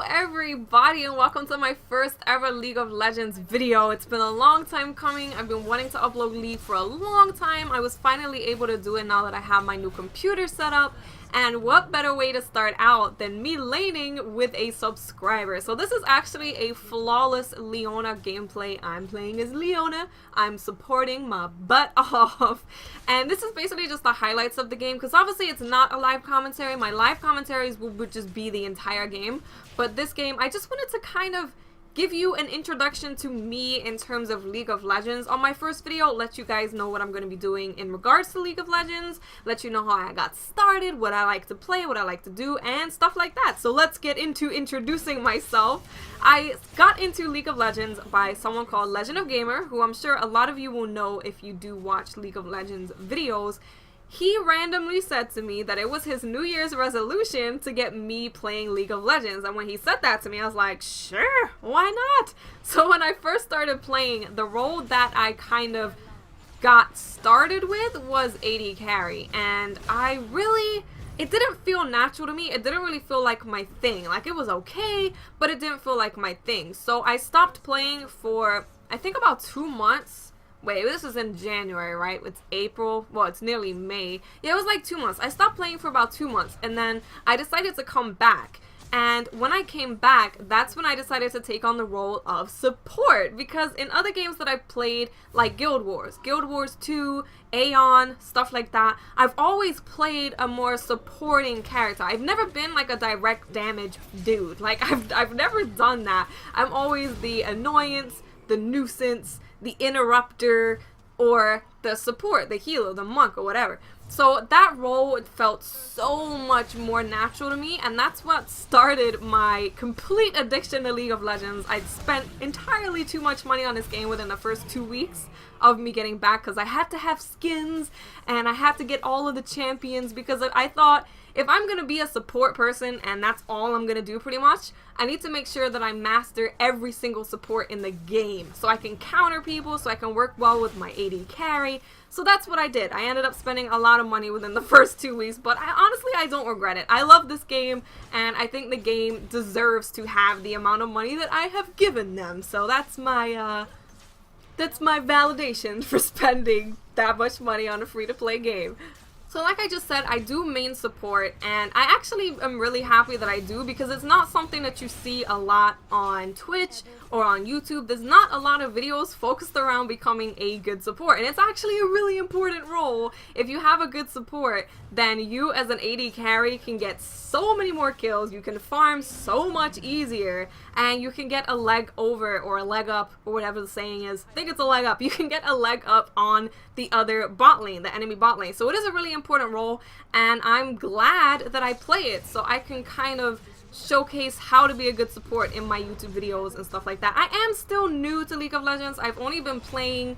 everybody, and welcome to my first ever League of Legends video. It's been a long time coming. I've been wanting to upload League for a long time. I was finally able to do it now that I have my new computer set up. And what better way to start out than me laning with a subscriber. So this is actually a flawless Leona gameplay. I'm playing as Leona. I'm supporting my butt off. And this is basically just the highlights of the game, because obviously it's not a live commentary. My live commentaries would just be the entire game. But this game, I just wanted to kind of give you an introduction to me in terms of League of Legends. On my first video, let you guys know what I'm going to be doing in regards to League of Legends, let you know how I got started, what I like to play, what I like to do, and stuff like that. So let's get into introducing myself. I got into League of Legends by someone called Legend of Gamer, who I'm sure a lot of you will know if you do watch League of Legends videos. He randomly said to me that it was his New Year's resolution to get me playing League of Legends. And when he said that to me, I was like, sure, why not? So when I first started playing, the role that I kind of got started with was AD carry. And it didn't feel natural to me. It didn't really feel like my thing. Like, it was okay, but it didn't feel like my thing. So I stopped playing for, I think, about 2 months. Wait, this is in January, right? It's April. Well, it's nearly May. Yeah, it was like 2 months. I stopped playing for about 2 months, and then I decided to come back. And when I came back, that's when I decided to take on the role of support. Because in other games that I've played, like Guild Wars 2, Aeon, stuff like that, I've always played a more supporting character. I've never been like a direct damage dude. Like, I've never done that. I'm always the annoyance, the nuisance, the interrupter, or the support, the healer, the monk, or whatever. So that role felt so much more natural to me, and that's what started my complete addiction to League of Legends. I'd spent entirely too much money on this game within the first 2 weeks of me getting back, because I had to have skins, and I had to get all of the champions, because I thought, if I'm going to be a support person, and that's all I'm going to do pretty much, I need to make sure that I master every single support in the game, so I can counter people, so I can work well with my AD carry. So that's what I did. I ended up spending a lot of money within the first 2 weeks, but honestly, I don't regret it. I love this game, and I think the game deserves to have the amount of money that I have given them. So that's my validation for spending that much money on a free-to-play game. So like I just said, I do main support, and I actually am really happy that I do, because it's not something that you see a lot on Twitch or on YouTube. There's not a lot of videos focused around becoming a good support, and it's actually a really important role. If you have a good support, then you as an AD carry can get so many more kills, you can farm so much easier, and you can get a leg over, or a leg up, or whatever the saying is. I think it's a leg up. You can get a leg up on the other bot lane, the enemy bot lane. So it is a really important role, and I'm glad that I play it, so I can kind of showcase how to be a good support in my YouTube videos and stuff like that. I am still new to League of Legends. I've only been playing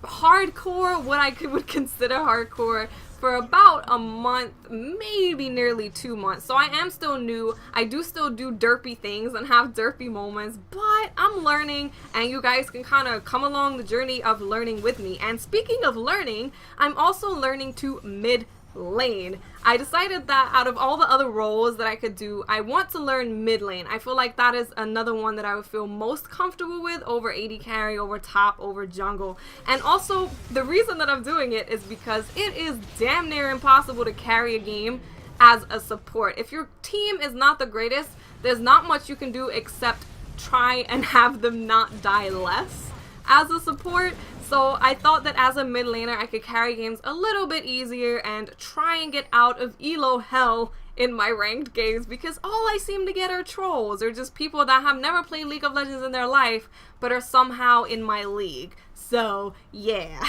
hardcore, what I would consider hardcore, for about a month, maybe nearly 2 months. So I am still new. I do still do derpy things and have derpy moments, but I'm learning, and you guys can kind of come along the journey of learning with me. And speaking of learning, I'm also learning to mid lane. I decided that out of all the other roles that I could do, I want to learn mid lane. I feel like that is another one that I would feel most comfortable with over AD carry, over top, over jungle. And also, the reason that I'm doing it is because it is damn near impossible to carry a game as a support. If your team is not the greatest, there's not much you can do except try and have them not die less as a support. So I thought that as a mid laner, I could carry games a little bit easier and try and get out of elo hell in my ranked games, because all I seem to get are trolls, or just people that have never played League of Legends in their life but are somehow in my league. So yeah.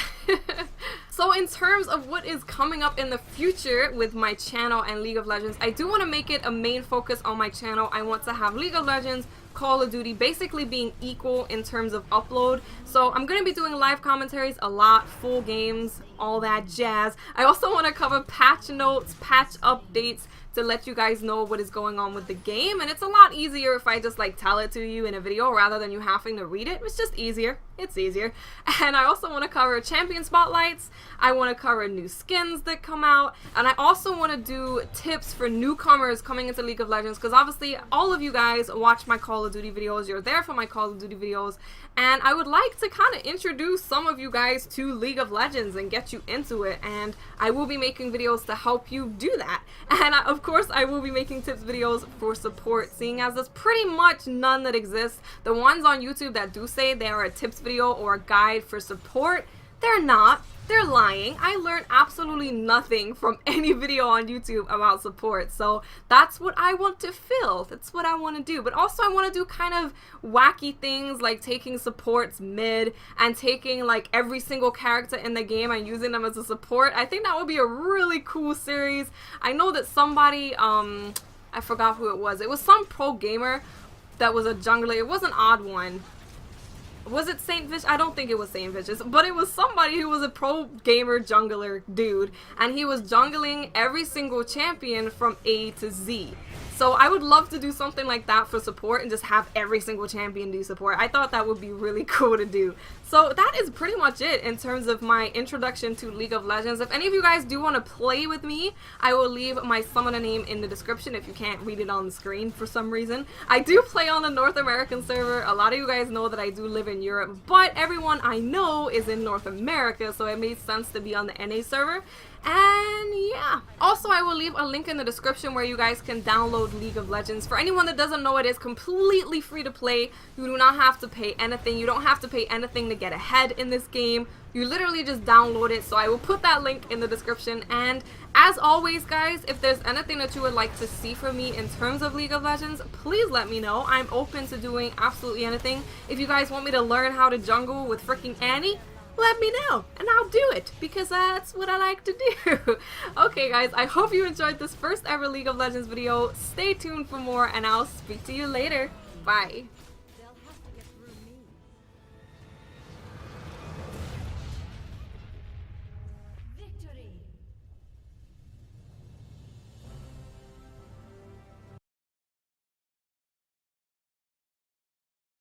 So in terms of what is coming up in the future with my channel and League of Legends, I do want to make it a main focus on my channel. I want to have League of Legends Call of Duty basically being equal in terms of upload. So I'm going to be doing live commentaries a lot, full games, all that jazz. I also want to cover patch notes, patch updates, to let you guys know what is going on with the game, and it's a lot easier if I just like tell it to you in a video rather than you having to read it. It's just easier. It's easier. And I also want to cover champion spotlights. I want to cover new skins that come out, and I also want to do tips for newcomers coming into League of Legends, because obviously all of you guys watch my Call of Duty videos, you're there for my Call of Duty videos, and I would like to kind of introduce some of you guys to League of Legends and get you into it, and I will be making videos to help you do that. And of course I will be making tips videos for support, seeing as there's pretty much none that exist. The ones on YouTube that do say they are a tips video or a guide for support, they're not. They're lying. I learned absolutely nothing from any video on YouTube about support. So that's what I want to fill. That's what I want to do. But also I want to do kind of wacky things like taking supports mid and taking like every single character in the game and using them as a support. I think that would be a really cool series. I know that somebody, I forgot who it was. It was some pro gamer that was a jungler. It was an odd one. Was it Saint Vish? I don't think it was Saint Vicious, but it was somebody who was a pro gamer jungler dude, and he was jungling every single champion from A to Z. So I would love to do something like that for support and just have every single champion do support. I thought that would be really cool to do. So that is pretty much it in terms of my introduction to League of Legends. If any of you guys do want to play with me, I will leave my summoner name in the description if you can't read it on the screen for some reason. I do play on the North American server. A lot of you guys know that I do live in Europe, but everyone I know is in North America, so it made sense to be on the NA server. And yeah, also I will leave a link in the description where you guys can download League of Legends. For anyone that doesn't know, it is completely free to play. You do not have to pay anything. You don't have to pay anything to get ahead in this game. You literally just download it. So I will put that link in the description. And as always, guys, if there's anything that you would like to see from me in terms of League of Legends, please let me know. I'm open to doing absolutely anything. If you guys want me to learn how to jungle with freaking Annie, let me know and I'll do it, because that's what I like to do. Okay guys, I hope you enjoyed this first ever League of Legends video. Stay tuned for more and I'll speak to you later. Bye.